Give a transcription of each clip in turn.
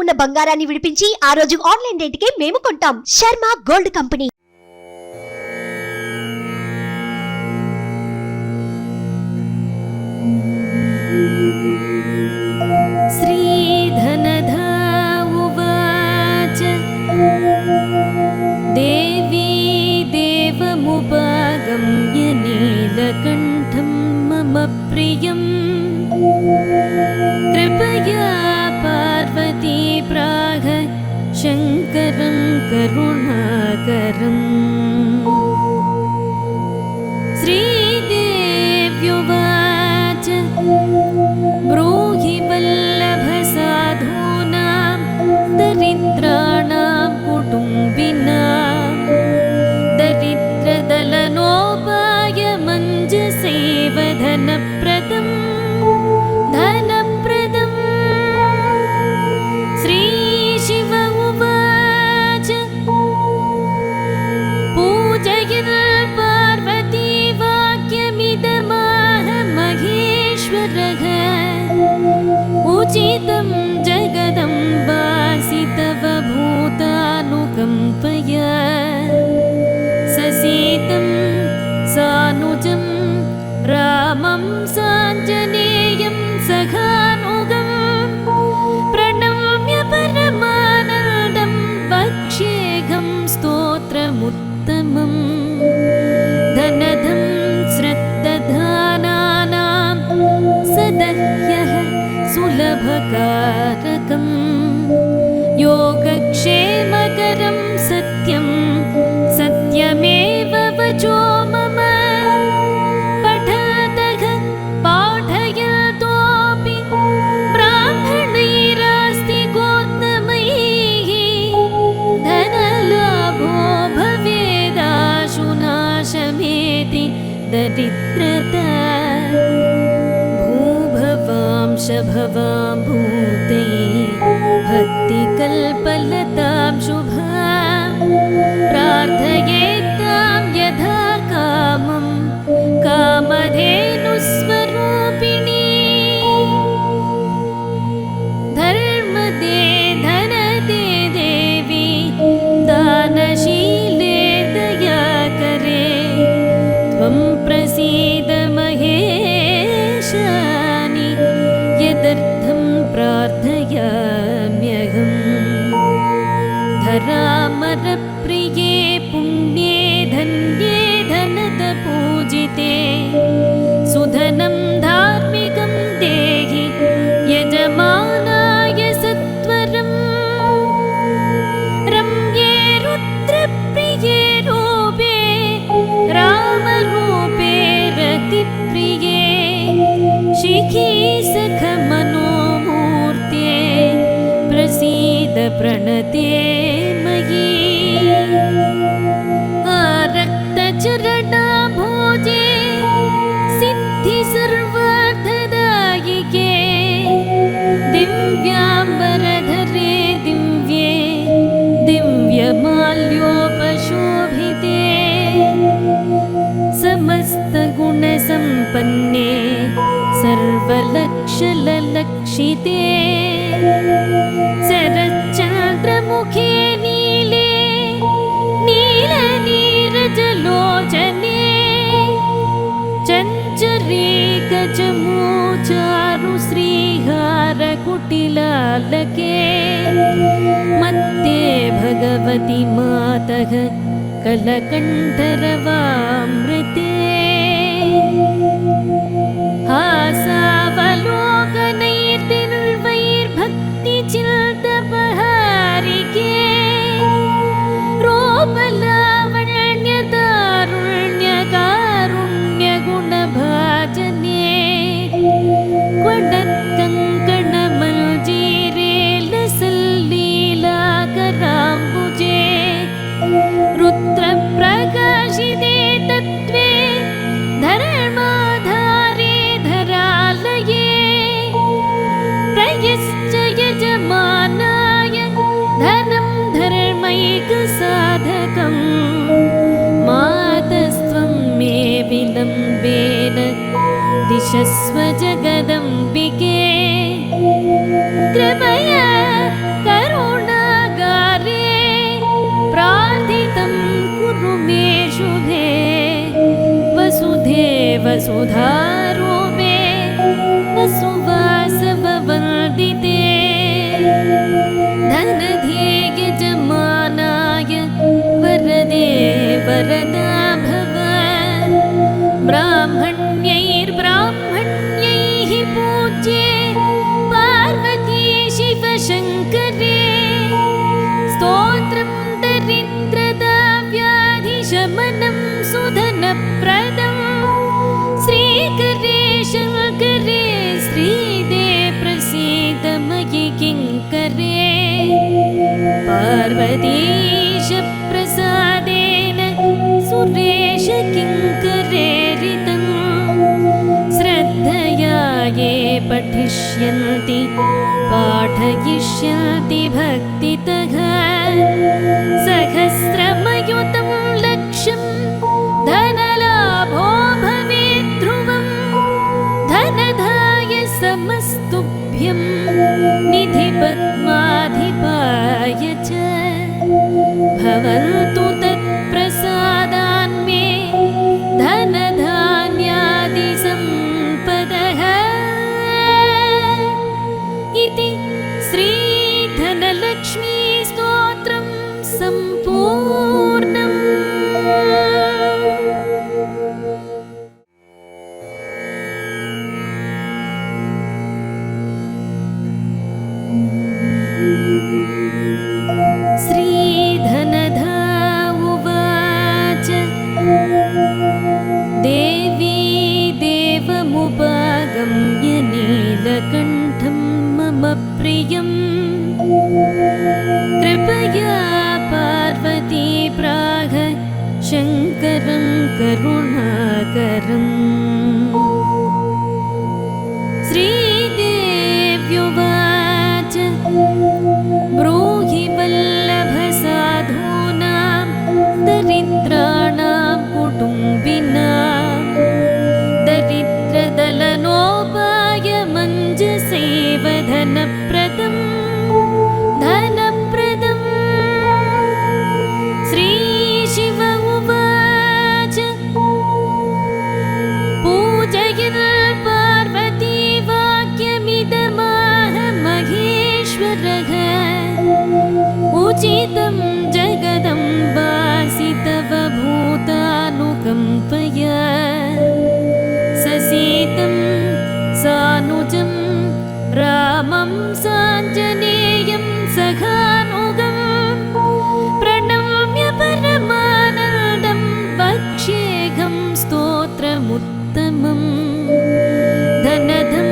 ఉన్న బంగారాన్ని విడిపించి ఆ రోజు ఆన్లైన్ రేటుకే మేము కొంటాం. Sharma gold company. श्रीधनधा उवाच देवी देवमुपागम्य नीलकण्ठं मम प्रियं कृपया पार्वती प्राह शङ्करं करुणाकरम्। श्रीदेव्युवाच ब्रूहि वल्लभसाधूनां दरिद्राणां कुटुम्बिनां दरिद्रदलनोपायमञ्जसेव धनप्रदम्। श्रीशिव उवाच पूजयन् पार्वती वाक्यमिदमाह महेश्वरः उचितं जगदम्बासि तव भूतानुकम्पया ससीतं सानुजं रामं साञ्जनेयं सखानुगं प्रणम्य परमानन्दं वक्ष्येऽहं स्तोत्रमुत्तमम्। धनधं श्रद्दधानानां सदह्यः सुलभकारकं योगक्षेमकरं सत्यं सत्यमेव वचो मम। पठतः पाठयतोऽपि ब्राह्मणैरास्ति गोत्तमैः धनलाभो भवेदाशु नाशमेति दरिद्रता। भूभवांशभवां भूते भक्तिकल्पलतां शुभां प्रार्थयेत्तां यथा कामं कामधेनुस्वरूपिणी। धर्मदे धनदे देवी दानशीले दयाकरे त्वं प्रसीद महेशानि यदर्थं प्रार्थयाम्यहम्। धरामरप्रिये पुण्ये धन्ये धनदपूजिते सुधनं धार्मिकं देहि यजमानाय सत्वरम्। रम्ये रुद्रप्रिये रूपे रामरूपे रतिप्रिये शिखी सखमनोमूर्ते प्रसीद प्रणते मयि। आरक्तचरणाम्भोजे सिद्धि सर्वार्थदायिके दिव्याम्बरधरे दिव्ये दिव्यमाल्योपशोभिते समस्तगुणसम्पन्ने सर्वलक्षललक्षिते शरच्चन्द्रमुखे नीले नीलनीरजलोचने चञ्चरे गजमोचारु श्रीहारकुटिलालके मत्ते भगवति मातः कलकण्ठरवामृते। हासावलोकनैर्दिर्वैर्भक्तिचिन्तपहारिके रूपलावण्यदारुण्यकारुण्यगुणभाजने क्वडत्कङ्कणमञ्जीरे लसल्लीलाकराम्बुजे रुद्रप्रकाशिते तत्त्वे धर्माधारे धरालये प्रयश्च यजमानाय धनं धर्मैकसाधकम्। मातस्त्वं मे विलम्बेन दिशस्व जगदम्बिके कृपया वरदा भव ब्राह्मण्यैर्ब्राह्मण्यैः पूज्ये पार्वती शिवशङ्करे स्तोत्रं दरिद्रदा व्याधिशमनं सुधनप्रदं श्रीकरे शङ्करे श्रीदे प्रसीद मयि किङ्करे पार्वतीश प्रसादेन सुरेश किङ्करेरितं श्रद्धया ये पठिष्यन्ति पाठयिष्यन्ति भक्तितः सहस्रमयुतं लक्ष्यं धनलाभो भवेत् ध्रुवं धनधाय समस्तुभ्यं निधिपद्माधिपाय च भवन्तु तत्प्रसादान्मे धनधान्यादिसम्पदः इति श्रीधनलक्ष्मी स्तोत्रं सम्पूर्णम्। श्रीधनधा उवाच देवी देवमुपागम्य नीलकण्ठं मम प्रियं कृपया पार्वती प्राह शङ्करं करुणाकरम् श्रीदेव्युवाच ब्रूहि वल्लभसाधूनां दरिद्राणां कुटुम्बिनां दरिद्रदलनोपायमञ्जसेव धनप्रदम् श्रीशिव उवाच पूजयन् पार्वती वाक्यमिदमाह महेश्वरः उचितं जगदम्बासि तव भूतानुकम्पया ससीतं सानुजं रामं साञ्जनेयं सखानुगं प्रणम्य परमानन्दं वक्ष्येऽहं स्तोत्रमुत्तमं धनदं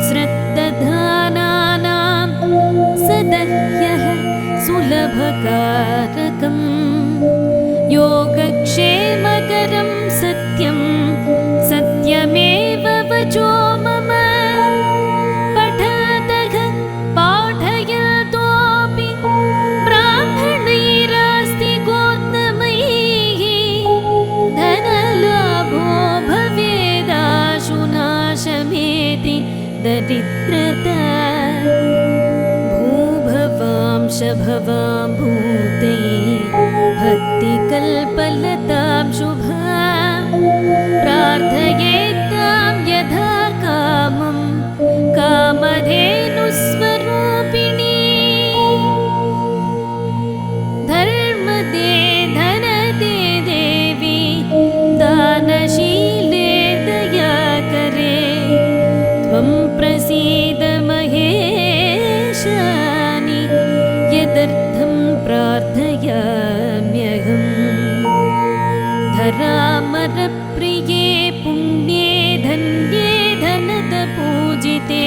श्रद्दधानानां सदह्यः सुलभकारकं योगक्षेमकरं सत्यं सत्यमेव वचो मम पठतः पाठयतोऽपि ब्राह्मणैरास्ति गोत्तमैः धनलाभो भवेदाशुनाशमेति दरिद्रता भूभवांशभवां भूते भक्तिकल्पलतां शुभां प्रार्थयेत्तां यथा कामं कामधेनुस्वरूपिणी धर्मदे धनदे देवी दानशीले दयाकरे त्वं प्रसीद महेशानि यदर्थं प्रार्थयाम्यहम् धरामरप्रिये पुण्ये धन्ये धनदपूजिते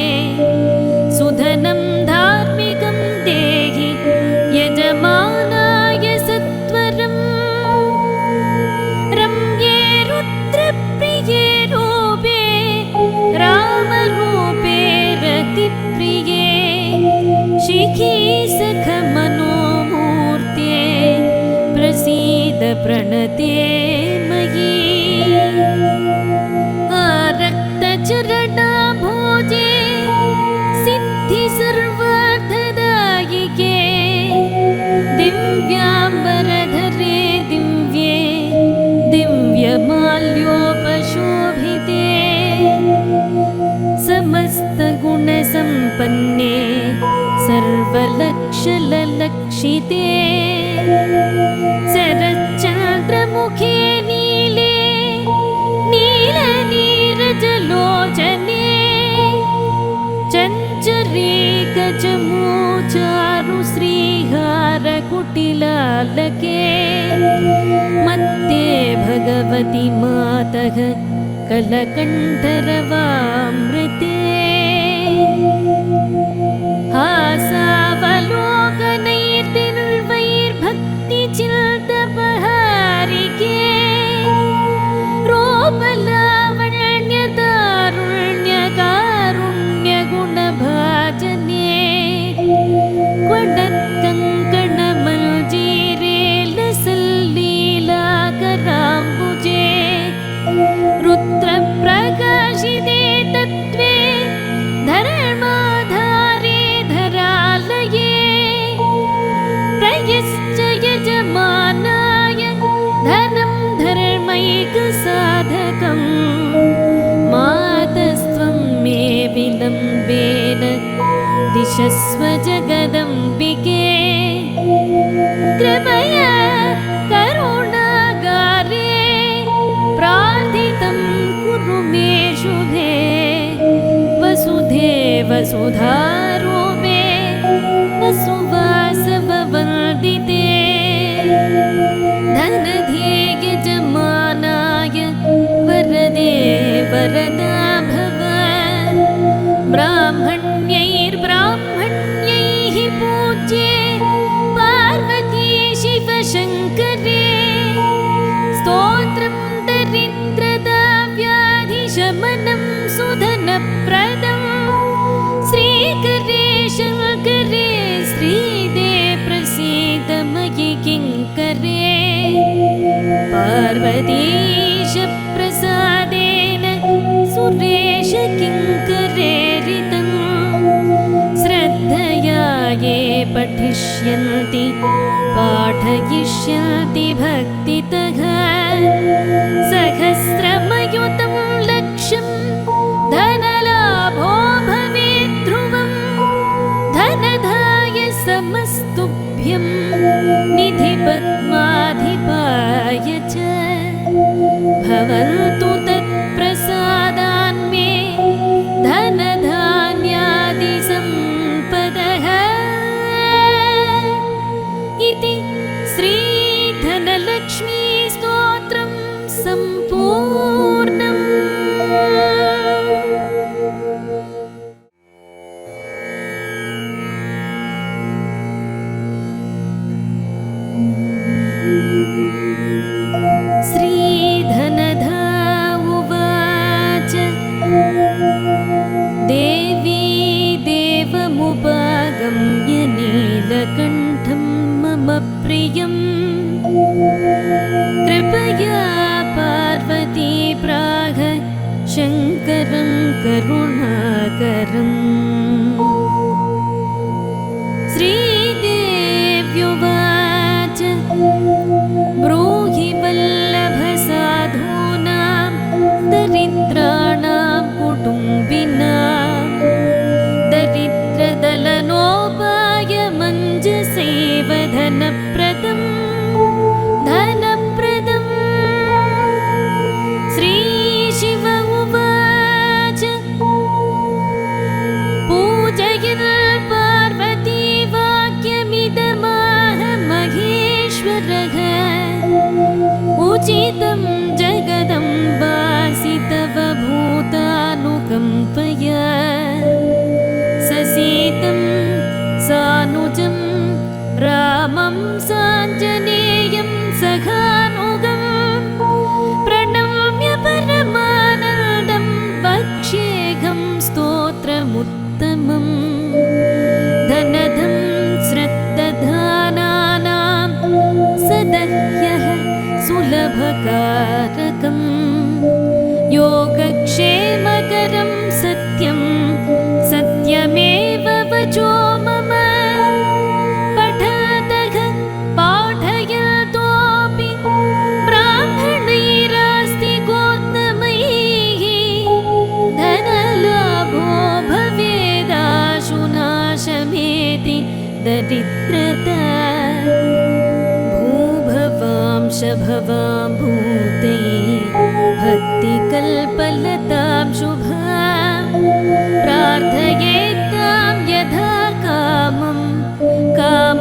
सुधनं धार्मिकं देहि यजमानाय सत्वरम् रम्ये रुद्रप्रिये रूपे रामरूपे रतिप्रिये शिखी सखमनोमूर्ते प्रसीद प्रणते मयि आरक्तचरणाम्भोजे सिद्धिसर्वार्थदायिके दिव्याम्बरधरे दिव्ये दिव्यमाल्योपशोभिते समस्तगुणसम्पन्ने सर्वलक्षललक्षिते शरच्चन्द्र चन्द्रमुखे नीले नीलनीरजलोचने चञ्चरे गजमोचारु श्रीहारकुटिलालके मत्ते भगवति मातः कलकण्ठरवामृते हासावलोकनैर्दिर्वैर्भक्तिचिन्तपहारिके रूपलावण्यदारुण्यकारुण्यगुणभाजने क्वडत्कङ्कणमञ्जीरे लसल्लीलाकराम्बुजे रुद्रप्रकाशिते तत्त्वे धर्माधारे धरालये प्रयश्च यजमानाय धनं धर्मैकसाधकम् मातस्त्वं मे विलम्बेन दिशस्व जगदम्बिके कृपया करुणागारे प्रार्थितं कुरु मे शुभे वसुधे वसुधारूपे वसुवासववन्दिते धनधे यजमानाय वरदे वरदा भव ब्राह्मण्यैर्ब्राह्मण्यैः पूज्ये पार्वती शिवशङ्करे स्तोत्रं दरिद्रदाव्याधिशमनं सुधनप्रदं श्रीकरे शङ्करे श्रीदे प्रसीद मयि किङ्करे पार्वतीश प्रसादेन सुरेश किङ्करेरितं श्रद्धया ये पठिष्यन्ति पाठयिष्यन्ति भक्तितः सहस्रमयुतं लक्षं धनलाभो भवेत् ध्रुवं धनधाय समस्तुभ्यं निधिपद्माधिपाय च भवन्तु तत्प्रसादान्मे धनधान्यादिसम्पदः इति श्रीधनलक्ष्मी स्तोत्रं सम्पूर्णम्। श्रीधनधा उवाच देवी देवमुपागम्य नीलकण्ठं मम प्रियं कृपया पार्वती प्राह शङ्करं करुणाकरम् श्रीदेव्युवाच ब्रूहि वल्लभसाधूनां दरिद्राणां कुटुम्बिनां दरिद्रदलनोपायमञ्जसेव धनप्रदम् श्रीशिव उवाच पूजयन् पार्वती वाक्यमिदमाह महेश्वरः उचितं जगदम्बासि तव भूतानुकम्पया ससीतं सानुजं रामं साञ्जनेयं सखानुगं प्रणम्य परमानन्दं वक्ष्येऽहं स्तोत्रमुत्तमम् धनधं श्रद्दधानानां सदह्यः सुलभकारकं योगक्षेमकरं सत्यं सत्यमेव वचो मम पठतः पाठयतोऽपि ब्राह्मणैरास्ति गोत्तमैः धनलाभो भवेदाशुनाशमेति दरिद्रता भूभवां वंशभवाम्भूते भक्तिकल्पलतां शुभां प्रार्थयेत्तां यथा कामं कामधेनुस्वरूपिणी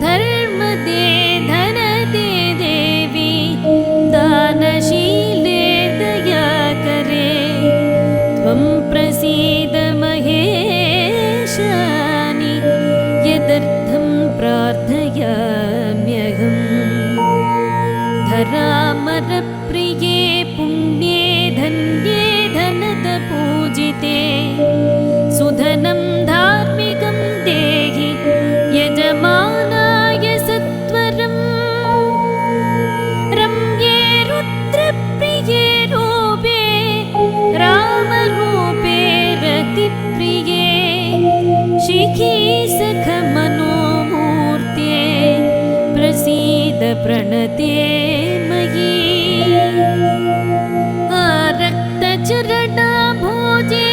धर्मदे धनदे देवी दानशीले दयाकरे त्वं प्रसीद महेशानि यदर्थं प्रार्थयाम्यहम् धरामरप्रिये पुण्ये धन्ये धनदपूजिते सुधनं धार्मिकं देहि यजमानाय सत्वरम् रम्ये रुद्रप्रिये रूपे रामरूपे रतिप्रिये शिखी सखमनोमूर्ते प्रसीद प्रणते मयि आरक्तचरणाभोजे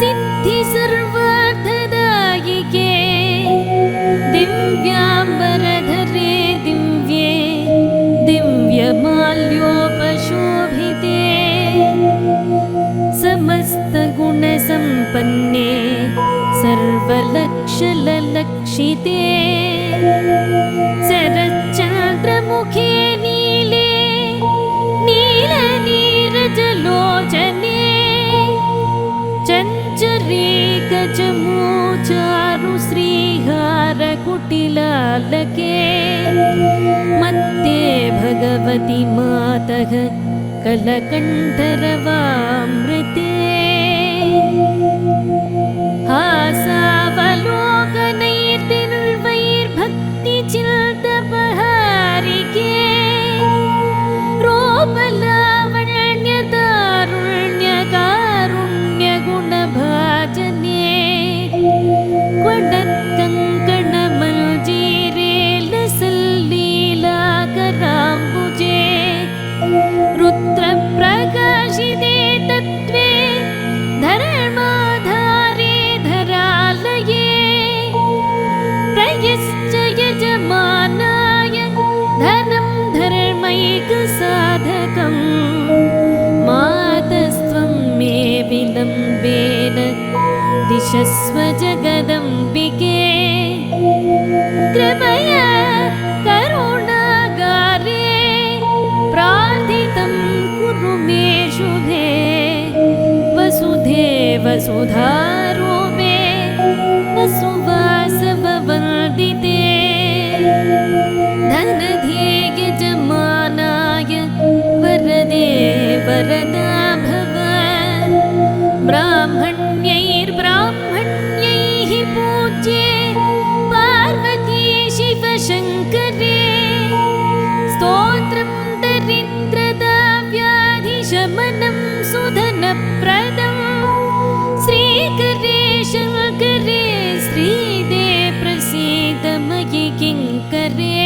सिद्धि सर्वार्थदायिके दिव्याम्बरधरे दिव्ये दिव्यमाल्योपशोभिते समस्तगुणसम्पन्ने सर्वलक्षललक्षिते शरच्चन्द्रमुखे नीले नीलनीरजलोचने चञ्चरे गजमोचारु श्रीहारकुटिलालके मत्ते भगवति मातः कलकण्ठरवामृते हासावलोकनैर्दिर्वैर्भक्तिचिन्तपहारिके रूपलावण्यदारुण्यकारुण्यगुणभाजने क्वडत्कङ्कणमञ्जीरे लसल्लीलाकराम्बुजे रुद्रप्रकाशिते तत्त्वे धर्माधारे धरालये प्रयश्च यजमानाय धनं धर्मैकसाधकम् मातस्त्वं मे विलम्बेन दिशस्व जगदम्बिके कृपया करुणागारे प्रार्थितं कुरु मे शुभे वसुधे वसुधारूपे वसुवासववन्दिते धनधे यजमानाय वरदे वरदा भव ब्राह्मण्यैर्ब्राह्मण्यैः पूज्ये पार्वती शिवशङ्करे स्तोत्रं दरिद्रता व्याधिशमनं सुधनप्रदं श्रीकरे शङ्करे श्रीदे प्रसीद मयि किङ्करे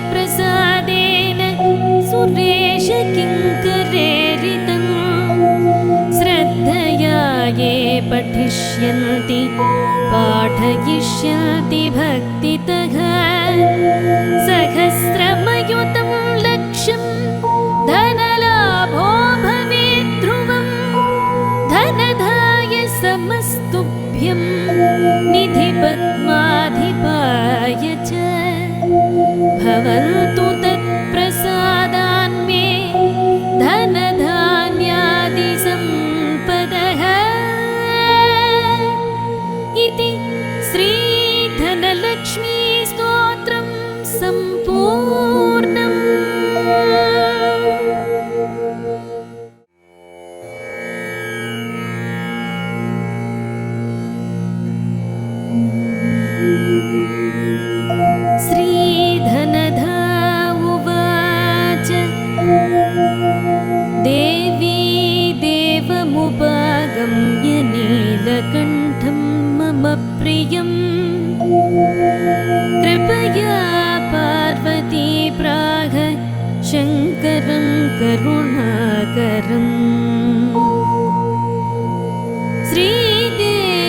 पार्वतीशप्रसादेन सुरेश किङ्करेरितं श्रद्धया ये पठिष्यन्ति पाठयिष्यन्ति भक्तितः सहस्रमयुतं लक्षं धनलाभो भवेत् ध्रुवं धनधाय समस्तुभ्यं निधिपद्माधिपाय च भवन्तु तत्प्रसादान्मे धनधान्यादिसम्पदः इति श्रीधनलक्ष्मी स्तोत्रं सम्पूर्णम्। श्रीधनधा उवाच देवी देवमुपागम्य नीलकण्ठं मम प्रियम् कृपया पार्वती प्राह शङ्करं करुणाकरम् श्रीदेवी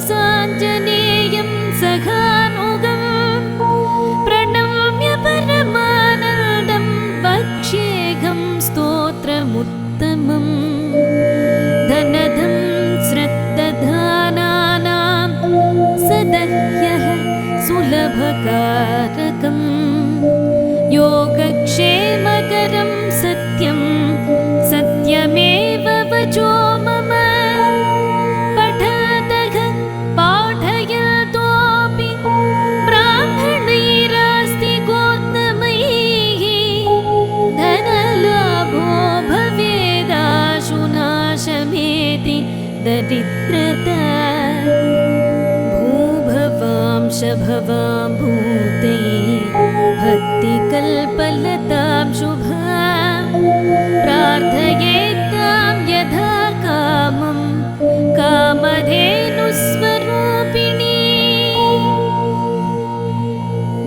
साञ्जनेयं सखानुगं प्रणम्य परमानन्दं वक्ष्येऽहं स्तोत्रमुत्तमम् धनदं श्रद्दधानानां सदह्यः सुलभकारकं योगक्षेमकरं सत्यं सत्यमेव वचो मम पठतः पाठयतोऽपि ब्राह्मणैरास्ति गोत्तमैः धनलाभो भवेदाशुनाशमेति दरिद्रता भूभवांशभवां भूते भक्तिकल्पलतां शुभां प्रार्थयेत्तां यथा कामं कामधेनुस्वरूपिणी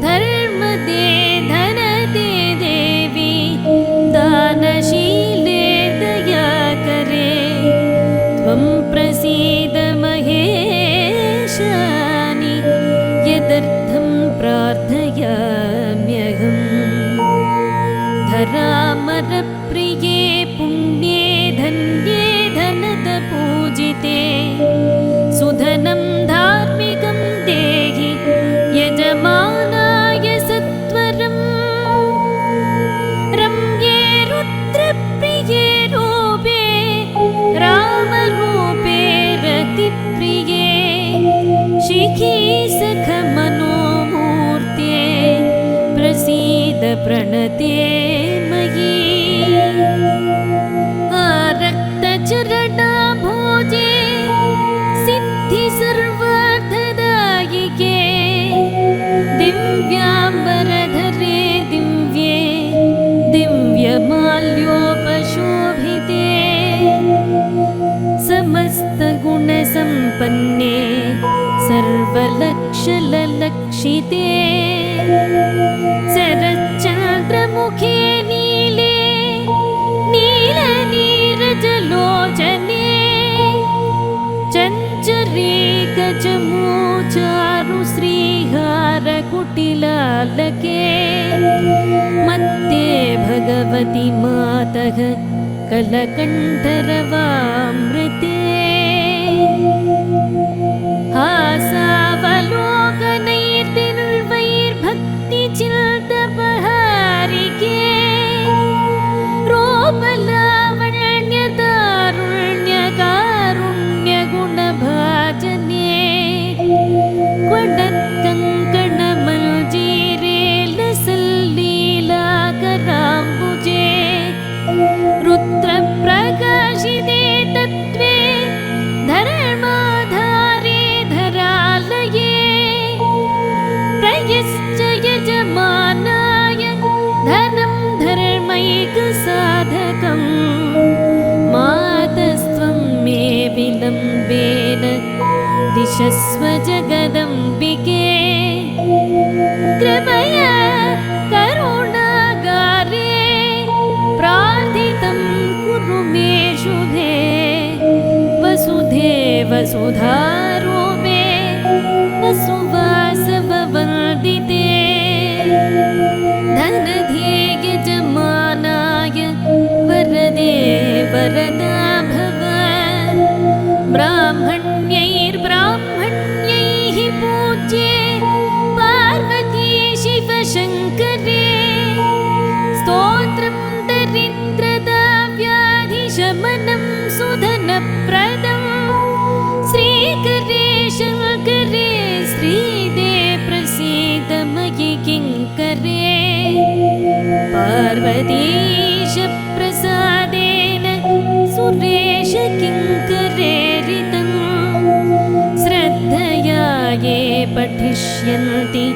धर्मदे धनदे देवी दानशीले दयाकरे त्वं प्रसीद महेशानि यदर्थं प्रार्थयाम्यहम् धरामरप्रिये पुण्ये धन्ये धनदपूजिते सुधनं धार्मिकं देहि यजमानाय सत्वरम् रम्ये रुद्रप्रिये रूपे रामरूपे रतिप्रिये शिखी सखमनोमूर्ते प्रसीद प्रणते मयि आरक्तचरणाभोजे सिद्धि सर्वार्थदायिके दिव्याम्बरधरे दिव्ये दिव्यमाल्योपशोभिते समस्तगुणसम्पन्ने सर्वलक्षललक्षिते शरच्चन्द्रमुखे नीले नीलनीरजलोचने चञ्चरे गजमोचारु श्रीहारकुटिलालके मत्ते भगवति मातः कलकण्ठरवामृते हासावलोकनैर्निर्वैर्भक्तिचिन्तपहारिके रूपलावण्यतारुण्यकारुण्यगुणभाजने क्वडत्कङ्कणमञ्जीरे लसल्लीलाकराम्बुजे रुद्रप्रकाशिते तत्त्वे धर्माधारे धरालये प्रयश्च यजमानाय धनं धर्मैकसाधकं मातस्त्वं मे विलम्बेन दिशस्व जगदम्बिके कृपया करुणागारे प्रार्थितं कुरु मे शुभे वसुधे वसुधारूपे वसुवासववन्दिते धनध्ये यजमानाय वरदे वरदा भव ब्राह्मण्यैर्ब्राह्मण्यैः पूज्ये पार्वती शिवशङ्करे स्तोत्रं दरिद्रता व्याधिशमनं सुधनप्रदं श्रीकरे शङ्करे श्रीदे प्रसीद मयि किङ्करे पार्वतीशप्रसादेन सुरेश किङ्करेरितं श्रद्धया ये पठिष्यन्ति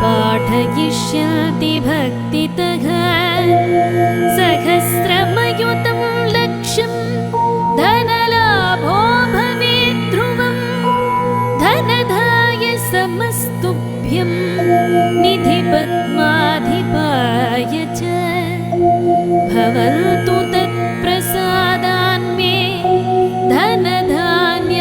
पाठयिष्यन्ति भक्तितः सहस्रमयुतं लक्ष्यं धनलाभो भवेत् ध्रुवं धनधाय समस्तुभ्यं निधिपद्माधिपाय च भवन्तु तत्प्रसादान्मे धनधान्यादिसम्पदः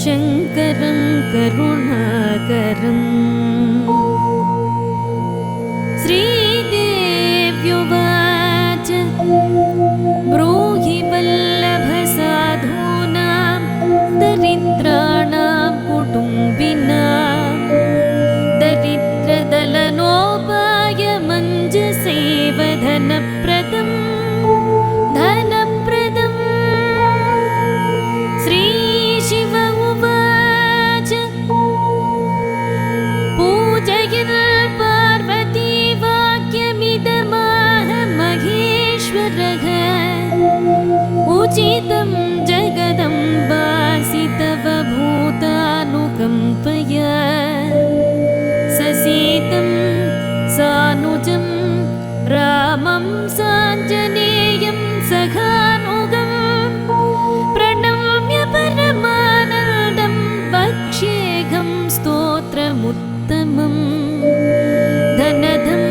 शङ्करं करुणाकरम् श्रीदेव्युवाच ब्रूहि वल्लभसाधूनां दरिद्राणां कुटुम्बिनां दरिद्रदलनोपायमञ्जसेव धनप्रदम् श्रीशिव उवाच पूजयन् पार्वती वाक्यमिदमाह महेश्वरः उचितं जगदम्बासि तव भूतानुकम्पया ससीतं सानुजं रामं साञ्जनेयं सखानुगं प्रणम्य परमानन्दं वक्ष्येऽहं स्तोत्रमुत्तमम् धनधं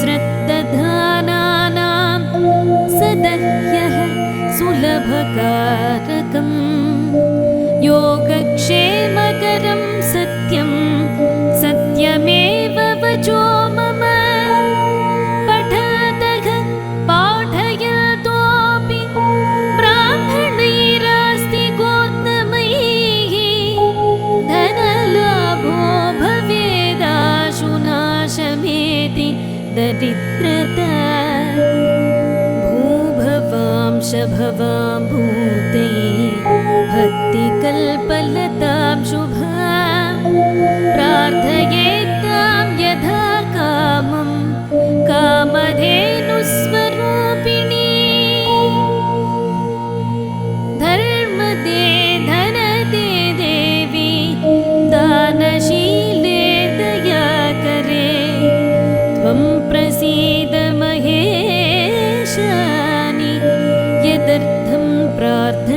श्रद्दधानानां सदह्यः सुलभकारकं योगक्षेमकरं सत्यं सत्यमेव वचो मम पठतः पाठयतोऽपि ब्राह्मणैरास्ति गोत्तमैः धनलाभो भवेदाशुनाशमेति दरिद्रता भूभवांशभवां भूते भक्तिकल्पलतां शुभां प्रार्थयेत्तां यथा कामं कामधेनुस्वरूपिणी धर्मदे धनदे देवी दानशीले दयाकरे त्वं प्रसीद महेशानि यदर्थं प्रार्थयाम्यहम्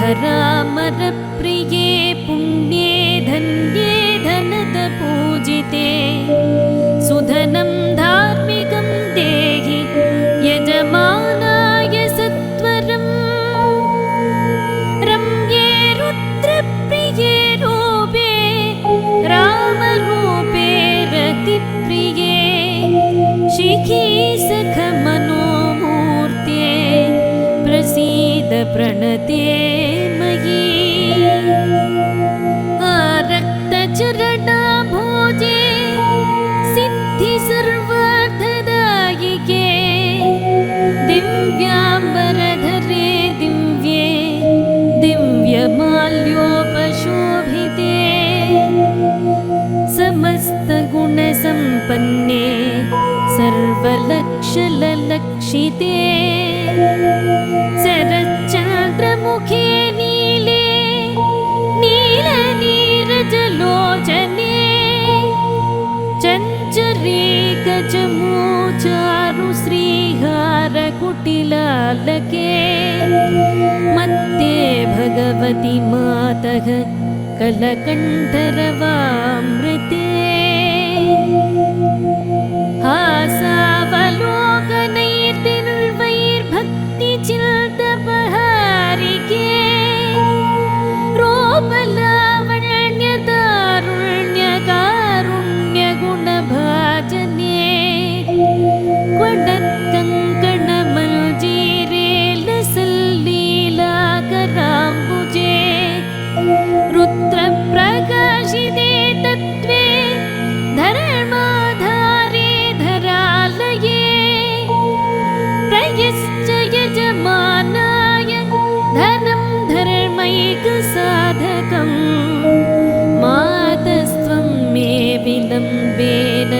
धरामरप्रिये पुण्ये धन्ये धनदपूजिते सुधनं धार्मिकं देहि यजमानाय सत्वरम् रम्ये रुद्रप्रिये रूपे रामरूपे रतिप्रिये शिखी सखमनोमूर्ते प्रसीद प्रणते मयि आरक्तचरणाभोजे सिद्धि सर्वार्थदायिके दिव्याम्बरधरे दिव्ये दिव्यमाल्योपशोभिते समस्तगुणसम्पन्ने सर्वलक्षललक्षिते शरच्चन्द्रमुखे नीले नीलनीरजलोचने चञ्चरे गजमोचारु श्रीहारकुटिलालके मत्ते भगवति मातः कलकण्ठरवामृते हासावलोकनैर्दिर्वैर्भक्तिचिन्तपहारिके रूपलावण्यदारुण्यकारुण्यगुणभाजने क्वडत्कङ्कणमञ्जीरे लसल्लीलाकराम्बुजे रुद्रप्रकाशिते तत्त्वे धर्माधारे धरालये प्रयश्च यजमानाय धनं धर्मैकसाधकम् मातस्त्वं मे विलम्बेन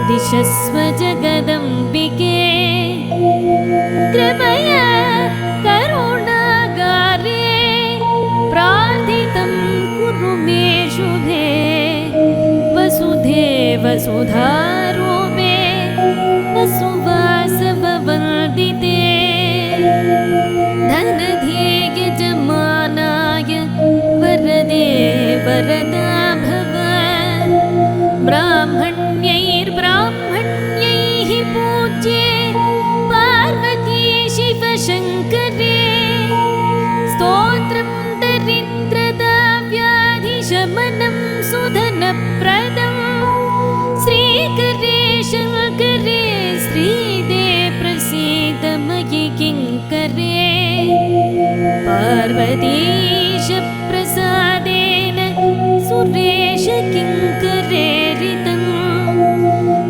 दिशस्व जगदम्बिके कृपया करुणागारे प्रार्थितं कुरु मे शुभे वसुधे वसुधारूपे वसुवासववन्दिते धनधे यजमानाय वरदे वरदा भव ब्राह्मण्यैर्ब्राह्मण्यैः पूज्ये पार्वती शिवशङ्करे पार्वतीश प्रसादेन सुरेश किङ्करेरितं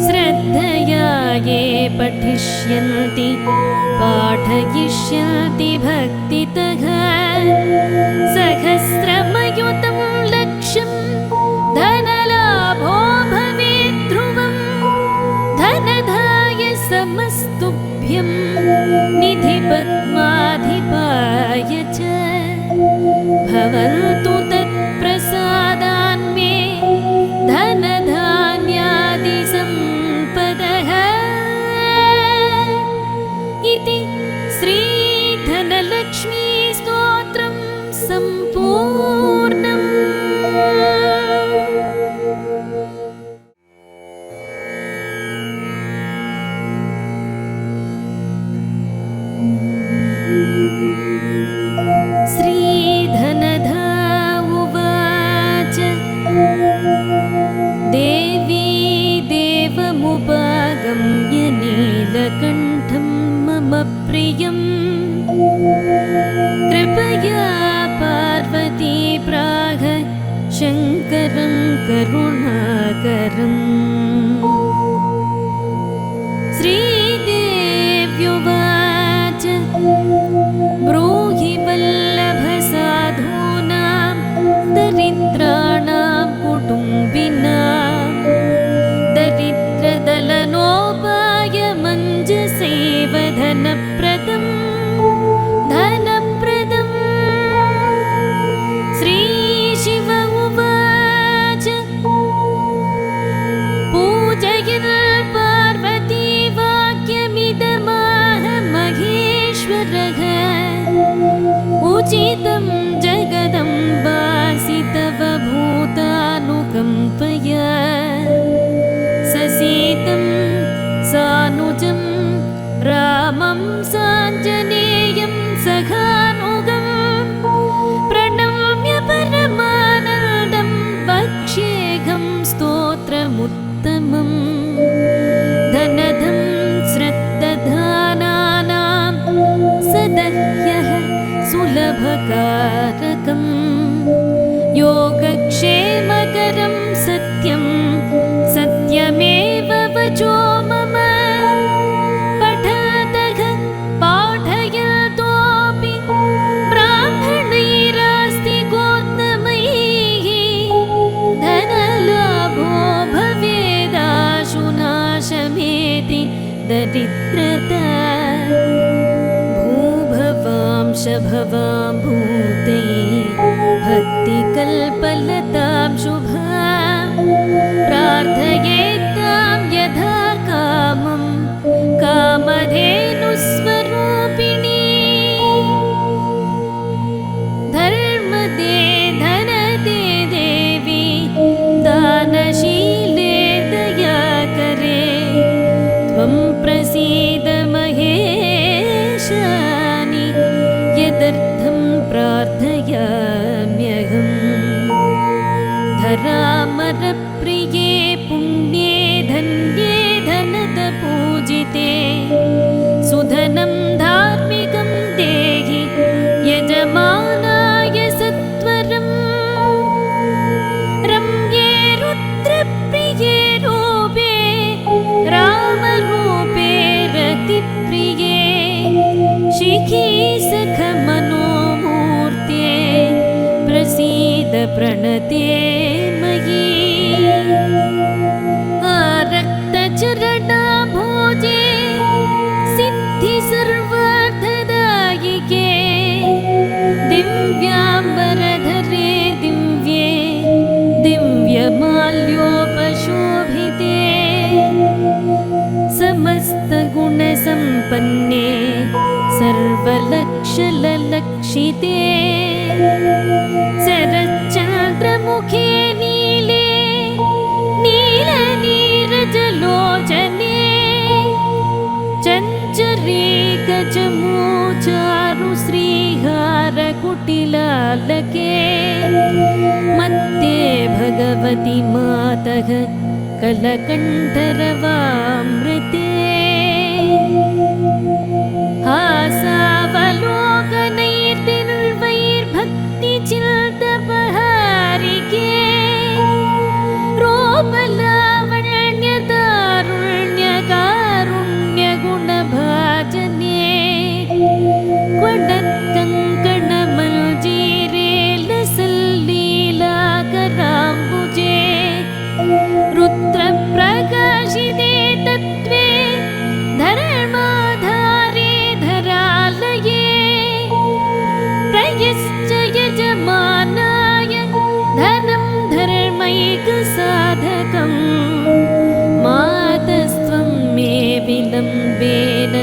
श्रद्धया ये पठिष्यन्ति पाठयिष्यन्ति भक्तितः सहस्रमयुतं लक्ष्यं धनलाभो भवेत् ध्रुवं धनधाय समस्तुभ्यं निधिपद्माधिपाय च भवन्तु तत्प्रसादान्मे धनधान्यादिसम्पदः इति श्रीधनलक्ष्मी स्तोत्रं सम्पूर्णम्। श्रीधनधा उवाच देवी देवमुपागम्य नीलकण्ठं मम प्रियं कृपया पार्वती प्राह शङ्करं करुणाकरम्। श्रीदेव्युवाच ब्रूहि वल्लभसाधूनां दरिद्राणां कुटुम्बिनां दरिद्रदलनोपायमञ्जसेव धनप्रदम् धनप्रदम्। श्रीशिव उवाच पूजयन् पार्वती वाक्यमिदमाह महेश्वरः उचितं जगदम्बासि तव भूतानुकम्पया ससीतं सानुजं रामं साञ्जनेयं सखानुगं प्रणम्य परमानन्दं वक्ष्येऽहं स्तोत्रमुत्तमम्। धनधं श्रद्दधानानां सदह्यः सुलभकारकं योगक्षेमकरं सत्यं सत्यमेव वचो मम पठतः पाठयतोऽपि ब्राह्मणैरास्ति गोत्तमैः धनलाभो भवेदाशुनाशमेति दरिद्रता भूभवांशभवां भूते भक्तिकल्पलतां शुभां प्रार्थयेत्तां यथा कामं कामधेनुस्वरूपिणी। धर्मदे धनदे देवी दानशीले दयाकरे त्वं प्रसीद महेशानि यदर्थं प्रार्थयाम्यहम्। धरामरप्रिये पुण्ये धन्ये धनदपूजिते सुधनं धार्मिकं देहि यजमानाय सत्वरम्। रम्ये रुद्रप्रिये रूपे रामरूपे रतिप्रिये शिखी सखमनोमूर्ते प्रसीद प्रणते मयि। आरक्तचरणाभोजे सिद्धि सर्वार्थदायिके दिव्याम्बरधरे दिव्ये दिव्यमाल्योपशोभिते समस्तगुणसम्पन्ने सर्वलक्षललक्षिते शरच्चन्द्रमुखे नीले नीलनीरजलोचने चञ्चरे गजमोचारु श्रीहारकुटिलालके मत्ते भगवति मातः कलकण्ठरवामृते हासावलोकनैर्दिर्वैर् यजमानाय धनं धर्मैकसाधकम् मातस्त्वं मे विलम्बेन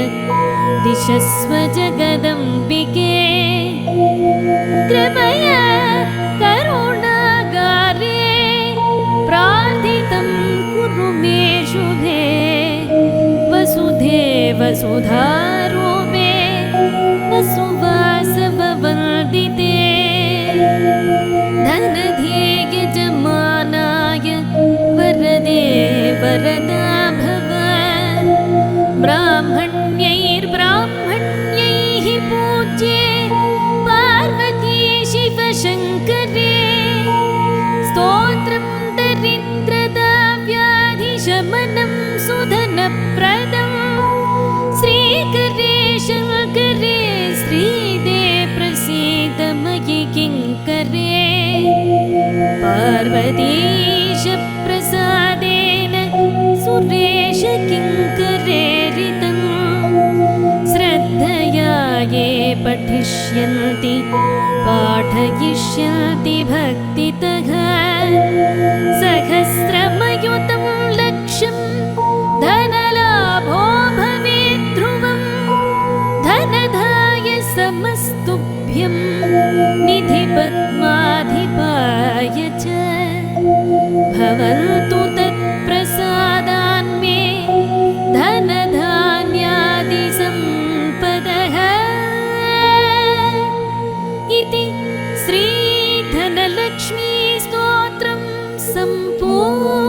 दिशस्व जगदम्बिके कृपया करुणागारे प्रार्थितं कुरु मे शुभे वसुधे वसुधारूपे वसुवासववन्दिते धनधे यजमानाय वरदे वरदा भव ब्राह्मण्यैर्ब्राह्मण्यैः पूज्ये पार्वती शिवशङ्करे स्तोत्रं दरिद्रदाव्याधिशमनं सुधनप्रदं श्रीकरे शङ्करे श्रीदे प्रसीद मयि किङ्करे पार्वतीश प्रसादेन सुरेश किङ्करेरितं श्रद्धया ये पठिष्यन्ति पाठयिष्यन्ति भक्तितः सहस्रमयुतं लक्ष्यं धनलाभो भवेत् ध्रुवं धनधाय समस्तुभ्यं निधिपद्माधिपाय च भवन्तु तत्प्रसादान्मे धनधान्यादिसम्पदः इति श्रीधनलक्ष्मी स्तोत्रं सम्पूर्णम्।